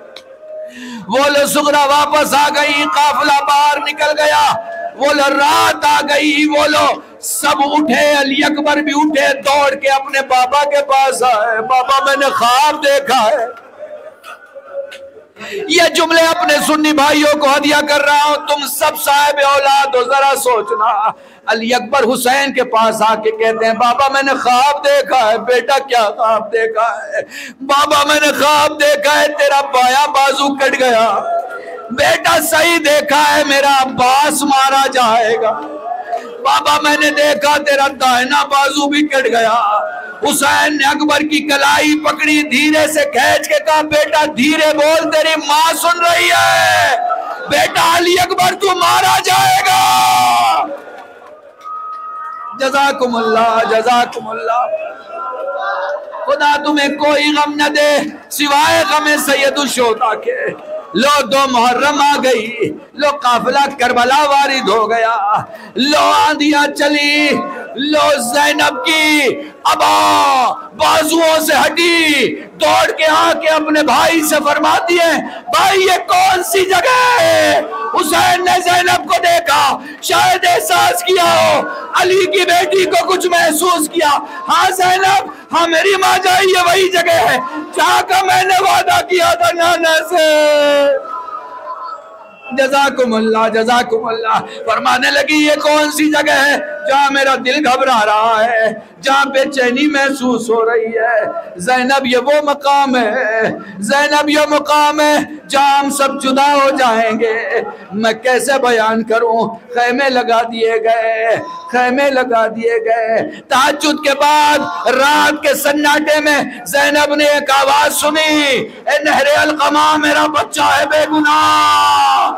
وہ لو صغرا واپس آ گئی، قافلہ باہر نکل گیا، وہ لو رات آ گئی، وہ لو سب اٹھے، علی اکبر بھی اٹھے، دوڑ کے اپنے بابا کے پاس آئے۔ بابا میں نے خواب دیکھا ہے۔ یہ جملے اپنے سنی بھائیوں کو ہدیہ کر رہا ہوں، تم سب صاحب اولاد ہو، ذرا سوچنا۔ علی اکبر حسین کے پاس آ کے کہتے ہیں بابا میں نے خواب دیکھا ہے۔ بیٹا کیا خواب دیکھا ہے؟ بابا میں نے خواب دیکھا ہے تیرا بایاں بازو کٹ گیا۔ بیٹا صحیح دیکھا ہے، میرا عباس مارا جائے گا۔ بابا میں نے دیکھا تیرا دائنا بازو بھی کٹ گیا۔ حسین نے اکبر کی کلائی پکڑی، دھیرے سے کھینچ کے کہا بیٹا دھیرے بول، تیری ماں سن رہی ہے۔ بیٹا علی اکبر تو مارا جائے گا۔ جزاکم اللہ، جزاکم اللہ۔ خدا تمہیں کوئی غم نہ دے سوائے غم سید الشہداء کے۔ لو 2 محرم آ گئی، لو قافلہ کربلا وارد ہو گیا، لو آندیاں چلی، لو زینب کی ابا بازوؤں سے ہٹی، دوڑ کے آ کے اپنے بھائی سے فرماتی ہے بھائی یہ کون سی جگہ ہے؟ حسین نے زینب کو دیکھا، شاید احساس کیا ہو علی کی بیٹی کو کچھ محسوس کیا۔ ہاں زینب، ہاں میری ماں جائی، یہ وہی جگہ ہے جہاں کا میں نے وعدہ کیا تھا نانا سے۔ جزاکم اللہ، جزاکم اللہ۔ فرمانے لگی یہ کون سی جگہ ہے جہاں میرا دل گھبرا رہا ہے، جہاں بے چینی محسوس ہو رہی ہے؟ زینب یہ وہ مقام ہے، زینب یہ مقام ہے جہاں ہم سب جدا ہو جائیں گے۔ میں کیسے بیان کروں؟ خیمے لگا دیے گئے، خیمے لگا دیے گئے۔ تہجد کے بعد رات کے سناٹے میں زینب نے ایک آواز سنی، اے نہر القمہ میرا بچہ ہے بے گناہ،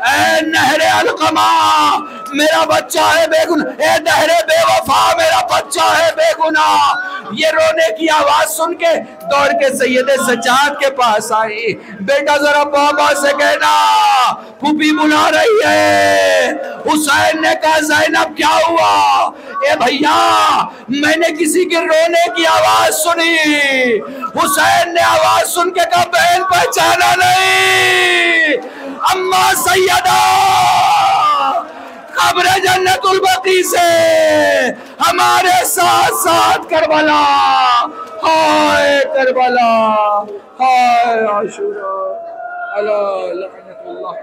اے نہر القمہ میرا بچہ ہے بے گناہ، اے نہر بے وفا میرا بچہ ہے بے گناہ۔ یہ رونے کی آواز سن کے دوڑ کے سید سجاد کے پاس آئی، بیٹا ذرا بابا سے کہنا پھوپھی بلا رہی ہے۔ حسین نے کہا زینب کیا ہوا؟ اے بھیا میں نے کسی کے رونے کی آواز سنی۔ حسین نے آواز سن کے کہا بہن پہچانا نہیں؟ اماں سیدہ قبر جنت البقیع سے ہمارے ساتھ ساتھ کربلا، ہائے کربلا، ہائے عاشوراء، الا لعنت اللہ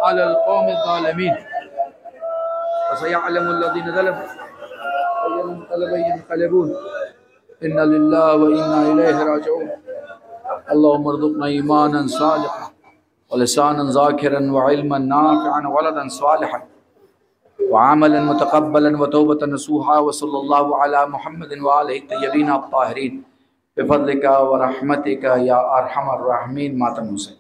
علی القوم الظالمین، وسيعلم الذين ظلموا أي منقلب ينقلبون، إنا لله وإنا إليه راجعون۔ اللهم ارزقنا إيمانا صالحا ولسانا ذاكرا وعلما نافعا وولدا صالحا وعملا متقبلا وتوبة نصوحا وصلی اللہ علی محمد وآلہ الطیبین الطاہرین بفضلک ورحمتک یا ارحم الراحمین. ماتم حسین.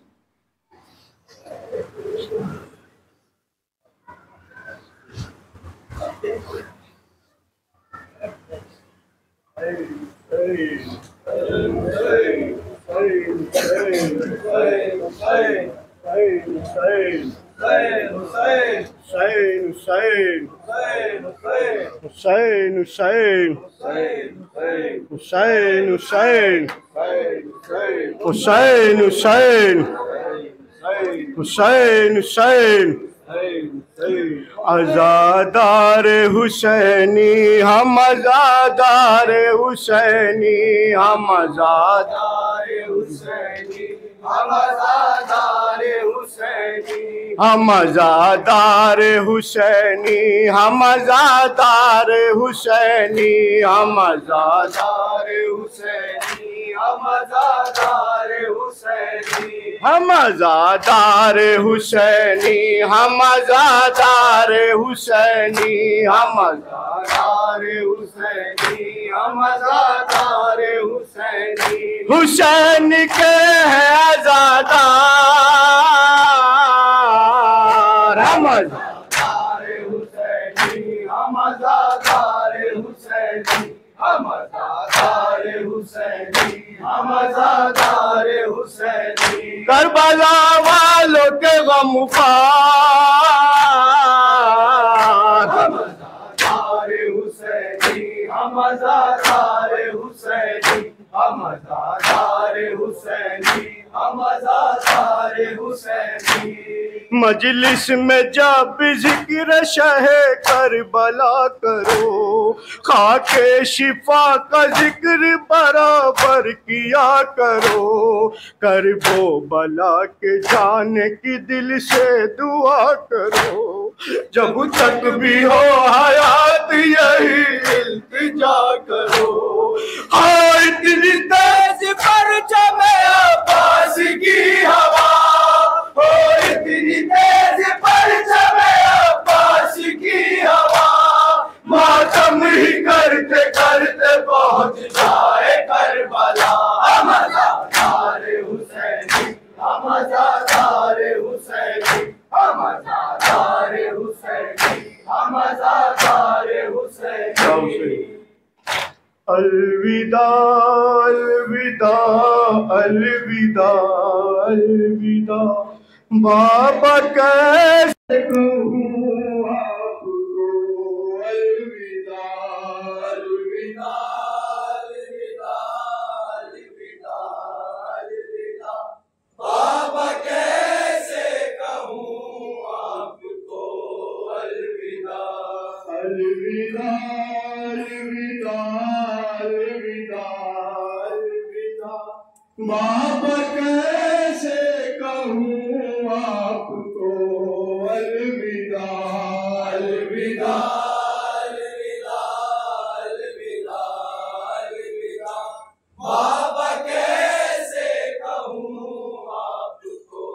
عزادار حسینی ہم عزادار حسینی ہم عزادار حسینی ہم عزادار حسینی ہم عزادار حسینی ہم عزادار حسینی ہم عزادار حسینی ہم عزادار حسینی ہم عزادار حسینی ہم عزادار حسینی ہم عزادار حسینی ہم عزادار حسینی حسین کے ہے عزادار ہم عزادار حسینی ہم عزادار حسینی ہم عزادار حسینی ہم عزادار حسینی کربلا والوں کے غم خوار ہم عزادار حسینی ہم عزادار حسینی ہم عزادار حسینی ہم عزادار حسینی مجلس میں جب ذکر شہ کربلا کرو خاک شفا کا ذکر برابر کیا کرو کرب و بلا کے جانے کی دل سے دعا کرو جب تک بھی ہو حیات یہی التجا کرو ہاں اتنی تیز پرچم عباس کی ہوا ہو اتنی تیز پرچم عباس کی ہوا ماتم ہی کرتے کرتے پہنچ جائے کربلا ہم عزادار حسینی ہم عزادار حسینی ہم عزادار حسینی ہم عزادار حسینی الوداع الوداع الوداع الوداع بابا کیسے کہوں آپ کو الوداع الوداع الوداع الوداع الوداع بابا کیسے کہوں آپ کو الوداع الوداع بابا کیسے کہوں آپ کو الوداع الوداع الوداع الوداع الوداع بابا کیسے کہوں آپ کو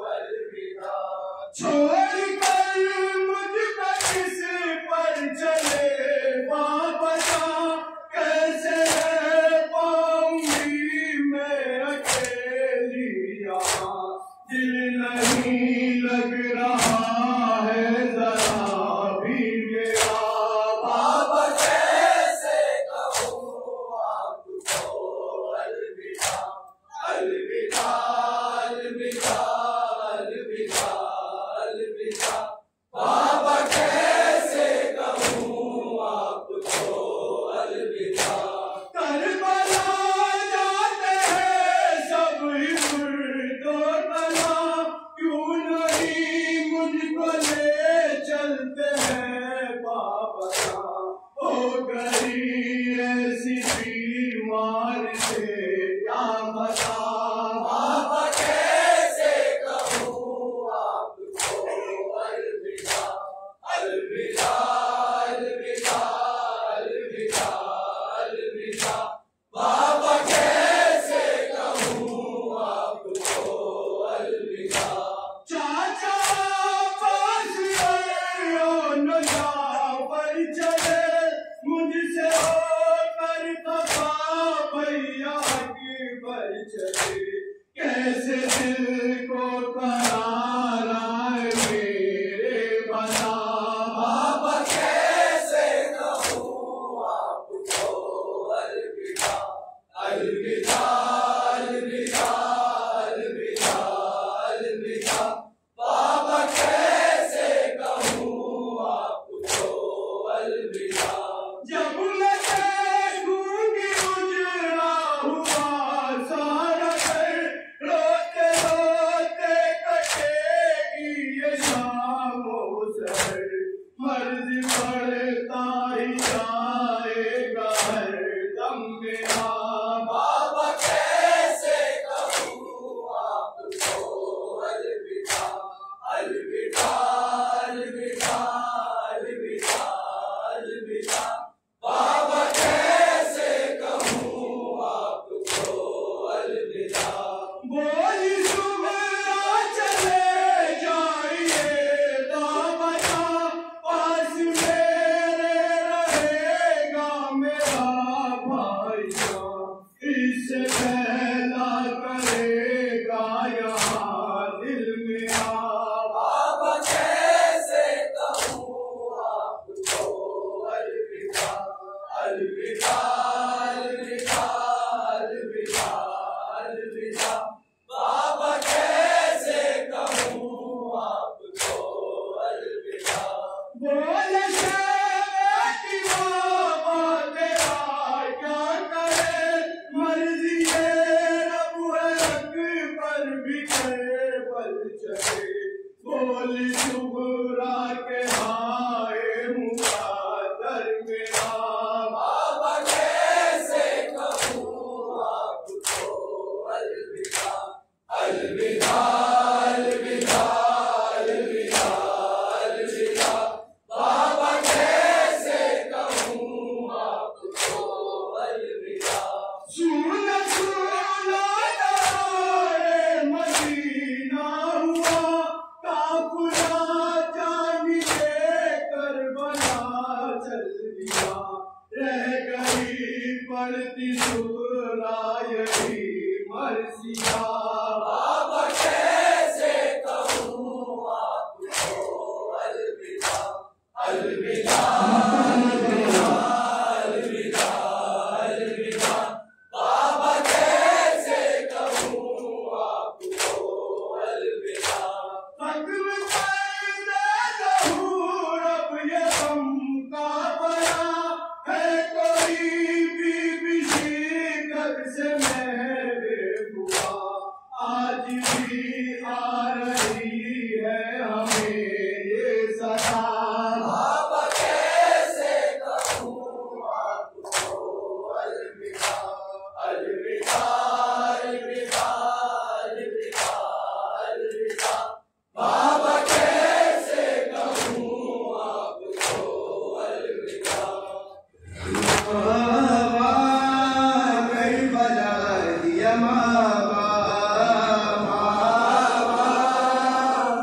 الوداع چھوڑ کر مجھ کو کس پر چلے بابا کا کیسے پاؤں گی میں اکیلی یہاں دل نہیں لگ رہا ہے ذرا بھی میرا بابا کیسے کہوں آپ کو الوداع الوداع الوداع الوداع الوداع بابا کیسے کہوں آپ کو الوداع کربلا جاتے ہیں سب مرد و تنا کیوں نہیں مجھ کو لے چلتے ہیں بابا ہو گئی ایسی بیمار سے کیا بتا بابا کیسے کہوں آپ کو الوداع الوداع الوداع الوداع الوداع بابا کیسے کہوں آپ کو الوداع چاچا پاس چلے کیسے دل کو قرار آئے میرے بھلا بابا کیسے کہوں آپ کو الوداع الوداع الوداع الوداع الوداع بابا کیسے کہوں آپ کو الوداع جب لگے گونگی اجڑا ہوا سارا گھر روتے روتے کٹے گی یہ شام و سحر مرض پڑتا ہی جائے گا ہر دم میرا بابا کیسے کہوں آپ کو الوداع الوداع الوداع الوداع الوداع بابا کیسے کہوں آپ کو الوداع بولی صبح چلے جائیے بابا پاس میرے رہے گا میرا بھائی جان اس سے پہلا کرے گا یہاں دل میرا بابا کیسے کہوں آپ کو الوداع الوداع الوداع الوداع الوداع بابا کیسے کہوں آپ کو الوداع بولے بیٹی بابا تیرا کیا کرے مرضی رب ہے اکبر بھی کیبل چلے بولی صغرا کے ہائے مقدر میرا بابا کیسے کہوں آپ کو الوداع الوداع الوداع الوداع الوداع بابا کیسے کہوں آپ کو الوداع سونا سونا نارے مدینہ ہوا کافلا جان کے کربلا چل دیا رہ گئی پڑتی صغرا یہی مرثیہ بابا کیسے کہوں آپ کو الوداع الوداع الوداع الوداع بابا کیسے کہوں آپ کو الوداع ختم کر دے ظہور اب یہ غم کا بلا ہے کوئی بی شدت سے میرے بوا آج بھی آ رہی ہے ہمیں یہ صدا بابا کیسے کہوں آپ کو الوداع الوداع الوداع الوداع الوداع بابا کیسے کہوں آپ کو الوداع بابا کہیں بجا دیا بابا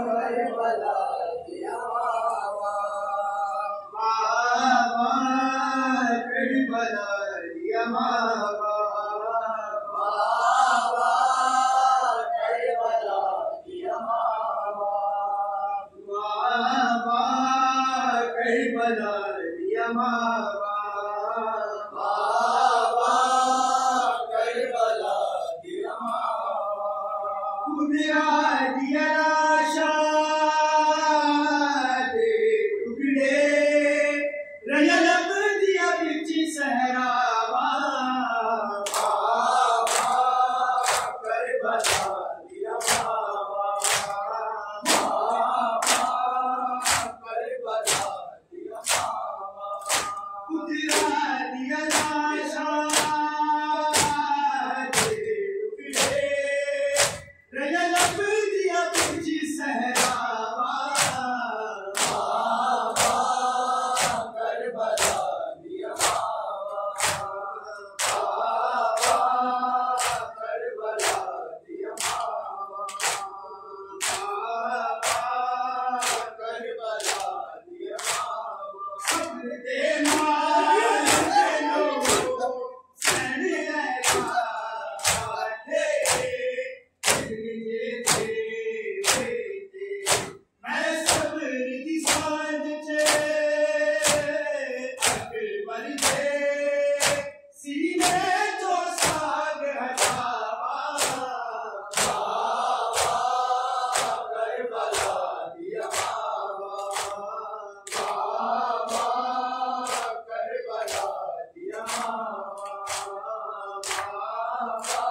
کہیں بجا دیا بابا کہیں بجا دیا بابا کہیں بجا دیا بابا کہیں بجا دیا بابا بابا کہیں بجا دیا Hussein!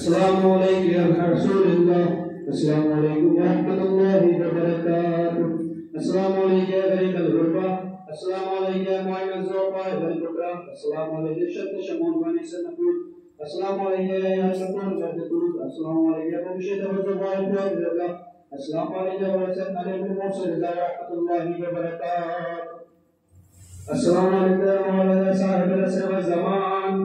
السلام علیکم یا رسول اللہ. السلام علیکم ورحمۃ اللہ وبرکاتہ. السلام علیکم یا غریب الغربہ. السلام علیکم یا معین الزوفاء والبکرہ. السلام علیکم شد شمون بنی سنفود. السلام علیکم یا شکر بردتود. السلام علیکم یا مبشد والزوفاء والبکرہ. السلام علیکم یا ورسل علیکم المرسل ورحمۃ اللہ وبرکاتہ. السلام علیکم یا مولانا صاحب العصر والزمان.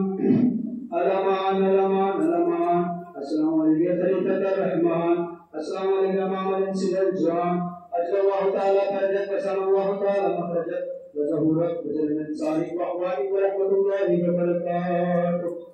الامان الامان الامان. السلام علیکم یا طریقۃ الرحمن. السلام علیکم امام الانس والجان. اجل اللہ تعالی فرجت وسلم اللہ تعالی مخرجت وظہورت وجل من صالح واحوال ورحمۃ اللہ وبرکاتہ.